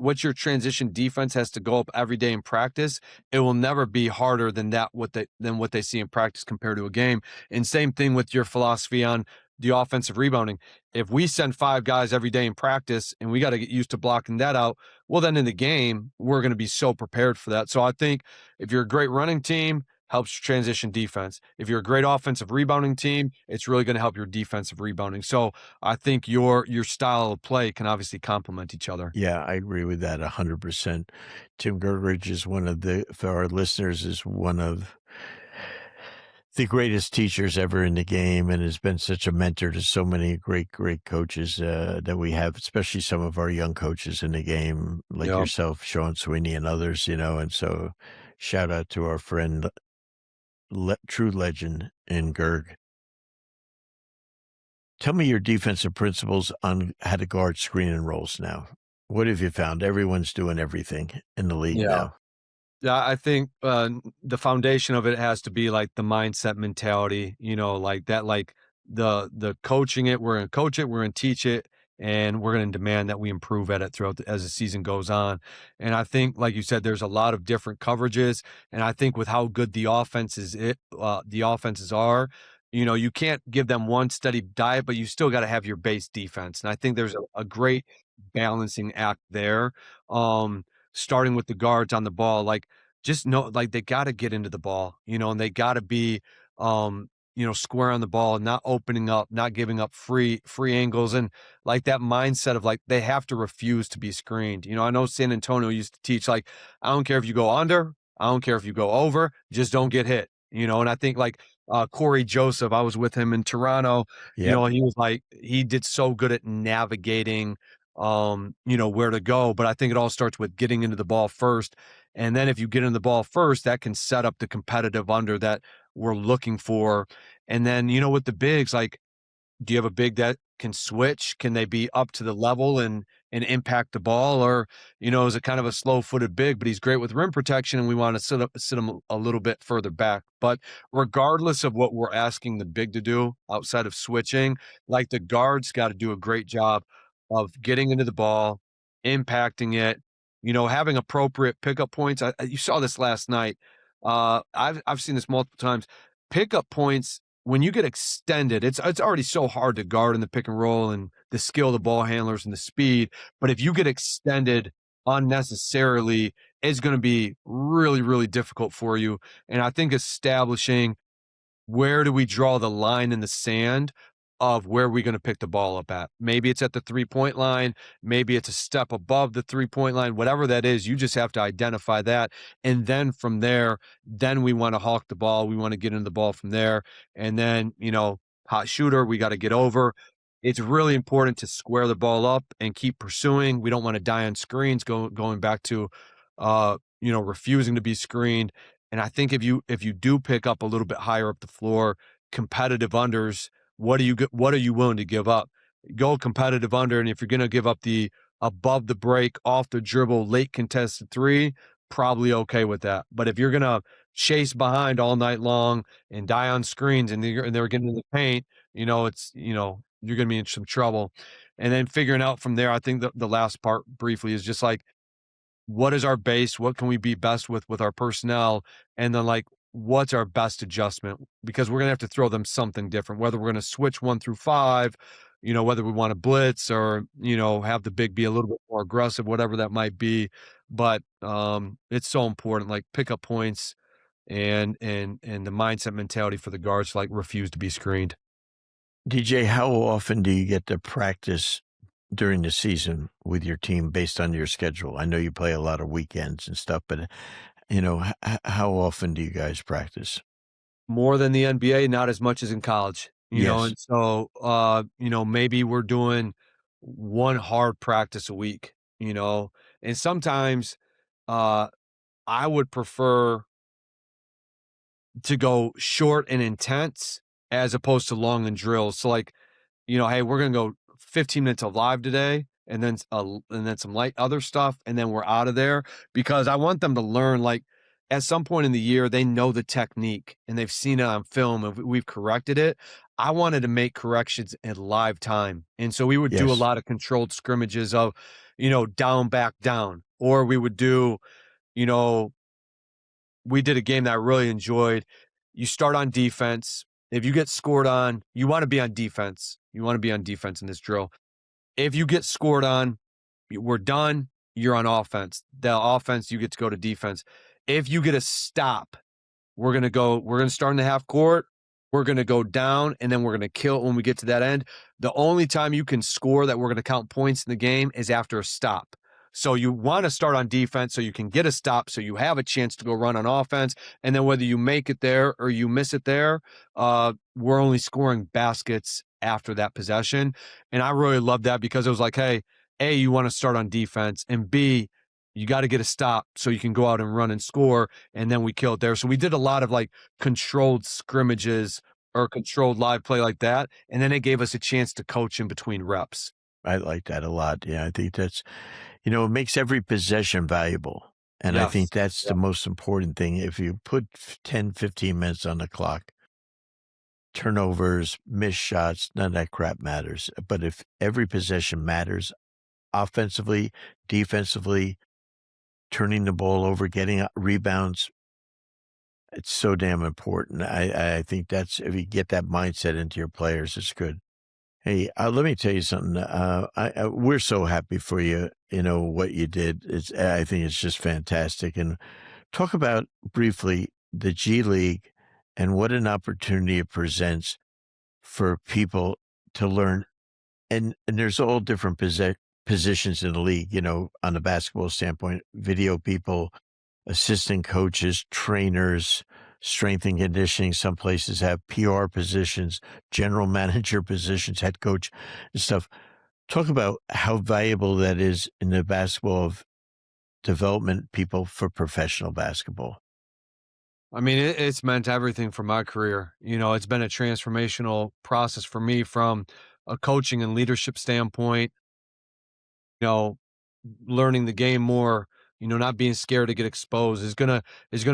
defense has to go up every day in practice. It will never be harder than what they see in practice compared to a game. And same thing with your philosophy on the offensive rebounding. If we send 5 guys every day in practice and we got to get used to blocking that out, well, then in the game, we're going to be so prepared for that. So I think if you're a great running team, helps your transition defense. If you're a great offensive rebounding team, it's really going to help your defensive rebounding. So I think your style of play can obviously complement each other. Yeah, I agree with that 100%. Tim Gergerich is for our listeners, is one of the greatest teachers ever in the game, and has been such a mentor to so many great coaches that we have, especially some of our young coaches in the game, like yourself, Sean Sweeney, and others, and so shout out to our friend, true legend in Gerg. Tell me your defensive principles on how to guard screen and rolls now. What have you found? Everyone's doing everything in the league now. Yeah, I think the foundation of it has to be like the mindset mentality, like that, like the coaching it, we're going to coach it, we're going to teach it, and we're going to demand that we improve at it throughout as the season goes on. And I think, like you said, there's a lot of different coverages, and I think with how good the offenses are, you can't give them one steady diet, but you still got to have your base defense. And I think there's a great balancing act there. Starting with the guards on the ball, like, just know, like, they got to get into the ball, and they got to be, square on the ball, not opening up, not giving up free angles. And like that mindset of like, they have to refuse to be screened. I know San Antonio used to teach, like, I don't care if you go under, I don't care if you go over, just don't get hit, and I think like, Corey Joseph, I was with him in Toronto, he was like, he did so good at navigating, where to go. But I think it all starts with getting into the ball first. And then if you get in the ball first, that can set up the competitive under that we're looking for. And then, with the bigs, like, Do you have a big that can switch? Can they be up to the level and impact the ball? Or, is it kind of a slow-footed big, but he's great with rim protection and we want to sit him a little bit further back. But regardless of what we're asking the big to do outside of switching, like the guards got to do a great job of getting into the ball, impacting it, having appropriate pickup points. You saw this last night. I've seen this multiple times. Pickup points, when you get extended, it's already so hard to guard in the pick and roll and the skill of the ball handlers and the speed. But if you get extended unnecessarily, it's going to be really, really difficult for you. And I think establishing where do we draw the line in the sand of where we're going to pick the ball up at. Maybe it's at the 3-point line. Maybe it's a step above the 3-point line. Whatever that is, you just have to identify that. And then from there, then we want to hawk the ball. We want to get into the ball from there. And then, hot shooter, we got to get over. It's really important to square the ball up and keep pursuing. We don't want to die on screens, going back to, refusing to be screened. And I think if you do pick up a little bit higher up the floor, competitive unders, what are you willing to give up? Go competitive under, and if you're going to give up the above the break, off the dribble, late contested three, probably okay with that. But if you're going to chase behind all night long and die on screens and they're getting in the paint, you're going to be in some trouble. And then figuring out from there, I think the last part briefly is just like, what is our base? What can we be best with our personnel? And then like, what's our best adjustment? Because we're going to have to throw them something different, whether we're going to switch 1 through 5, whether we want to blitz or, have the big be a little bit more aggressive, whatever that might be. But it's so important, like pick up points and the mindset mentality for the guards to like refuse to be screened. DJ, how often do you get to practice during the season with your team based on your schedule? I know you play a lot of weekends and stuff, but how often do you guys practice? More than the NBA, not as much as in college, Yes. and so, maybe we're doing one hard practice a week, and sometimes, uh, I would prefer to go short and intense as opposed to long and drills. So like, hey, we're gonna go 15 minutes of live today, and then some light other stuff, and then we're out of there because I want them to learn. Like, at some point in the year, they know the technique and they've seen it on film, and we've corrected it. I wanted to make corrections in live time, and so we would do a Yes. lot of controlled scrimmages of, down, back, down, or we would do, you know, we did a game that I really enjoyed. You start on defense. If you get scored on, you want to be on defense. You want to be on defense in this drill. If you get scored on, we're done. You're on offense. The offense, you get to go to defense. If you get a stop, we're going to start in the half court. We're going to go down, and then we're going to kill it when we get to that end. The only time you can score that we're going to count points in the game is after a stop. So you want to start on defense so you can get a stop so you have a chance to go run on offense. And then whether you make it there or you miss it there, we're only scoring baskets after that possession. And I really love that because it was like, hey, A, you want to start on defense, and B, you got to get a stop so you can go out and run and score. And then we kill it there. So we did a lot of like controlled scrimmages or controlled live play like that. And then it gave us a chance to coach in between reps. I like that a lot. Yeah, I think that's, it makes every possession valuable. And I think Yes. that's the most important thing. If you put 10, 15 minutes on the clock, turnovers, missed shots, none of that crap matters. But if every possession matters, offensively, defensively, turning the ball over, getting rebounds, it's so damn important. I think if you get that mindset into your players, it's good. Hey, let me tell you something. We're so happy for you. What you did. I think it's just fantastic. And talk about briefly the G League and what an opportunity it presents for people to learn. And there's all different positions in the league. On the basketball standpoint, video people, assistant coaches, trainers, strength and conditioning. Some places have PR positions, general manager positions, head coach and stuff. Talk about how valuable that is in the basketball of development people for professional basketball. I mean, it's meant everything for my career. It's been a transformational process for me from a coaching and leadership standpoint, you know, learning the game more, not being scared to get exposed is gonna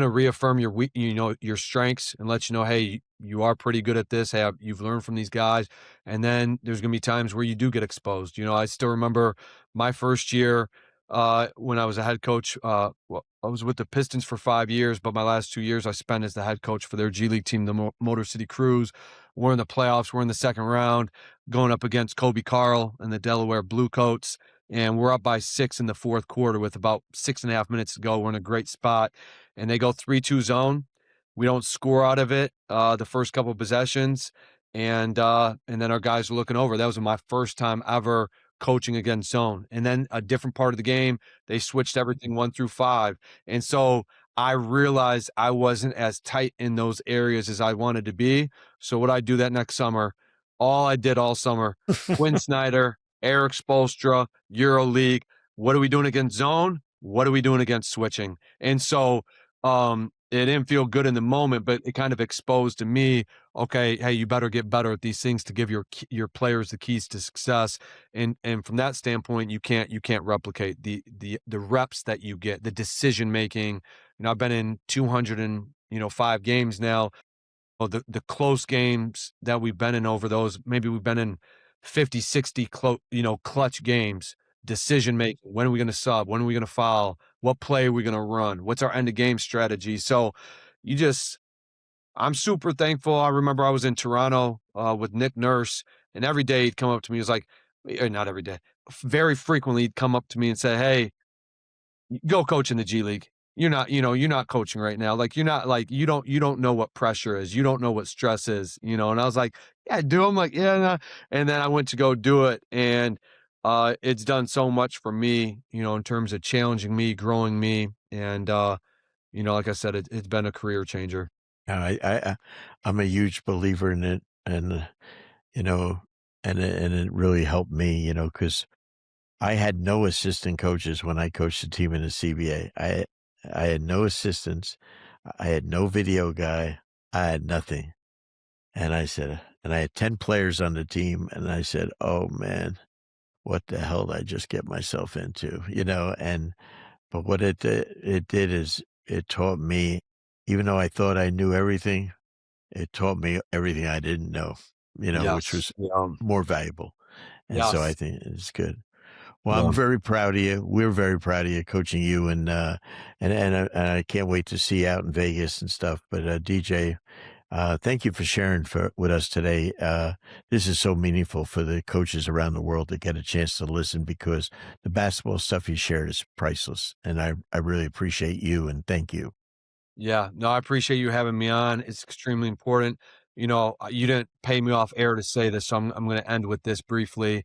reaffirm your your strengths and let you know, hey, you are pretty good at this. Hey, you've learned from these guys, and then there's gonna be times where you do get exposed. I still remember my first year when I was a head coach. Well, I was with the Pistons for 5 years, but my last 2 years I spent as the head coach for their G League team, the Motor City Cruise. We're in the playoffs. We're in the second round, going up against Kobe Carl and the Delaware Bluecoats, and we're up by 6 in the fourth quarter with about 6.5 minutes to go. We're in a great spot, and they go 3-2 zone. We don't score out of it the first couple of possessions, and then our guys are looking over. That was my first time ever coaching against zone. And then a different part of the game, they switched everything 1 through 5, and so I realized I wasn't as tight in those areas as I wanted to be. So what I do that next summer, all I did all summer, Quinn Snyder, Eric Spoelstra, EuroLeague. What are we doing against zone? What are we doing against switching? And so it didn't feel good in the moment, but it kind of exposed to me, okay, hey, you better get better at these things to give your players the keys to success. And from that standpoint, you can't replicate the reps that you get, the decision making. I've been in 205 games now. The close games that we've been in over those, maybe we've been in 50, 60 clutch games, decision making. When are we going to sub? When are we going to foul? What play are we going to run? What's our end of game strategy? So I'm super thankful. I remember I was in Toronto with Nick Nurse, and every day he'd come up to me. He was like, not every day, very frequently he'd come up to me and say, hey, go coach in the G League. You're not coaching right now. Like, you're not, like, you don't know what pressure is. You don't know what stress is, and I was like, yeah, I do. I'm like, yeah. Nah. And then I went to go do it. And it's done so much for me, in terms of challenging me, growing me. And, like I said, it's been a career changer. I'm a huge believer in it. And, and it really helped me, because I had no assistant coaches when I coached the team in the CBA. I had no assistants. I had no video guy. I had nothing. And I had 10 players on the team. And I said, oh man, what the hell did I just get myself into? But what it did is it taught me, even though I thought I knew everything, it taught me everything I didn't know, which was more valuable. And so I think it's good. Well, I'm very proud of you. We're very proud of you coaching you, and I can't wait to see you out in Vegas and stuff. But DJ, thank you for sharing with us today. This is so meaningful for the coaches around the world to get a chance to listen, because the basketball stuff you shared is priceless, and I really appreciate you, and thank you. Yeah, no, I appreciate you having me on. It's extremely important. You didn't pay me off air to say this, so I'm going to end with this briefly.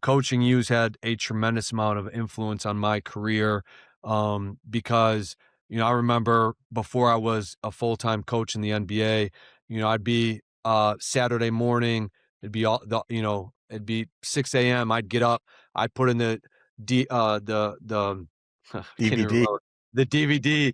Coaching you's had a tremendous amount of influence on my career, because, I remember before I was a full-time coach in the NBA, I'd be Saturday morning, it'd be 6 a.m. I'd get up, I'd put in the I can't even DVD. remember, the DVD.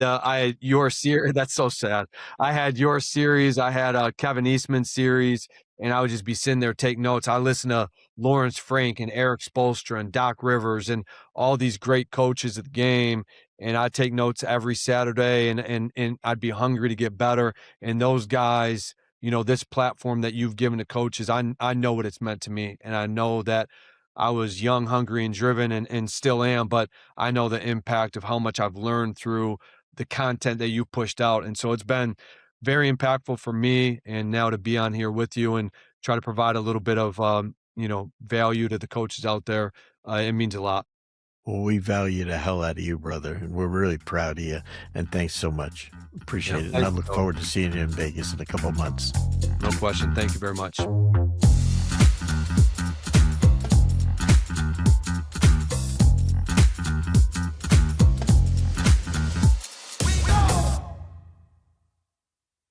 I had your series. That's so sad. I had your series. I had a Kevin Eastman series, and I would just be sitting there take notes. I listened to Lawrence Frank and Eric Spoelstra and Doc Rivers and all these great coaches of the game, and I'd take notes every Saturday, and I'd be hungry to get better. And those guys, this platform that you've given to coaches, I know what it's meant to me, and I know that I was young, hungry, and driven, and still am, but I know the impact of how much I've learned through the content that you pushed out. And so it's been very impactful for me. And now to be on here with you and try to provide a little bit of, value to the coaches out there, it means a lot. Well, we value the hell out of you, brother, and we're really proud of you. And thanks so much. Appreciate it. And I look forward to seeing you in Vegas in a couple of months. No question. Thank you very much.